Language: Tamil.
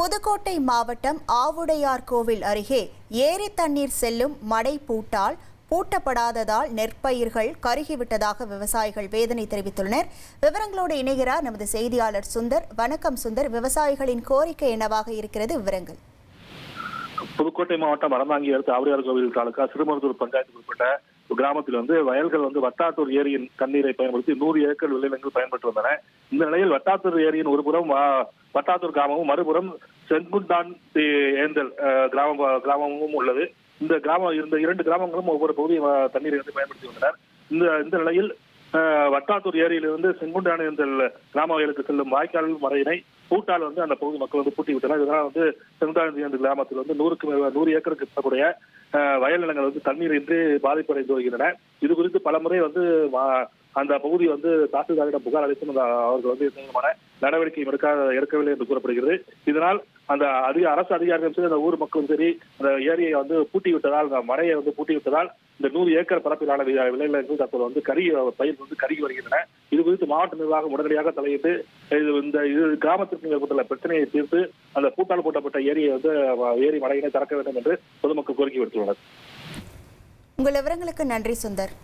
புதுக்கோட்டை மாவட்டம் ஆவுடையார் கோவில் அருகே ஏரி தண்ணீர் செல்லும் மடை பூட்டப்படாததால் நெற்பயிர்கள் கருகிவிட்டதாக விவசாயிகள் வேதனை தெரிவித்துள்ளனர். விவரங்களோடு இணைகிறார் நமது செய்தியாளர் சுந்தர். வணக்கம் சுந்தர். விவசாயிகளின் கோரிக்கை என்னவாக இருக்கிறது? விவரங்கள். புதுக்கோட்டை மாவட்டம் அறந்தாங்கி அடுத்த ஆவுடையார் கோவில் தாலுகா சிறுமருத்தூர் பஞ்சாயத்துக்கு உட்பட்ட கிராமத்தில் வயல்கள் வட்டாத்தூர் ஏரியின் தண்ணீரை பயன்படுத்தி 100 ஏக்கர் விளைநிலங்கள் பயன்பட்டு வந்தன. இந்த நிலையில் வட்டாத்தூர் ஏரியின் ஒரு புறம் வட்டாத்தூர் கிராமமும் மறுபுறம் செங்குண்டான் ஏந்தல் கிராமமும் உள்ளது. இந்த 2 கிராமங்களும் ஒவ்வொரு பகுதியும் தண்ணீரை பயன்படுத்தி வந்தனர். இந்த நிலையில் வட்டாத்தூர் ஏரியிலிருந்து செங்குண்டான் ஏந்தல் கிராம வயலுக்கு செல்லும் வாய்க்கால் மறையினை பூட்டால் அந்த பகுதி மக்கள் பூட்டி விட்டனர். இதனால் செங்குண்டான் ஏந்தல் கிராமத்தில் 100 ஏக்கருக்கு இருக்கக்கூடிய வயல் நிலங்கள் தண்ணீர் இன்றி பாதிப்படைந்து வருகின்றன. இது குறித்து பலமுறை அந்த பகுதி தாசில்தாரிடம் புகார் அளித்தும் அவர்கள் எந்த விதமான நடவடிக்கை எடுக்கவில்லை என்று கூறப்படுகிறது. இதனால் அந்த அரசு அதிகாரிகளும் சரி, அந்த ஊர் மக்களும் சரி, அந்த ஏரியை பூட்டி விட்டதால், மழையை பூட்டி விட்டதால் இந்த 100 ஏக்கர் பரப்பிலான விளைநிலங்கள் தற்போது பயிர் கருகி வருகின்றன. இது குறித்து மாவட்ட நிர்வாகம் உடனடியாக தலையிட்டு இந்த கிராமத்திற்கு ஏற்பட்டுள்ள பிரச்சனையை தீர்த்து அந்த பூட்டால் பூட்டப்பட்ட ஏரியை ஏரி மழையினை திறக்க வேண்டும் என்று பொதுமக்கள் கோரிக்கை விடுத்துள்ளனர். உங்கள் விவரங்களுக்கு நன்றி சுந்தர்.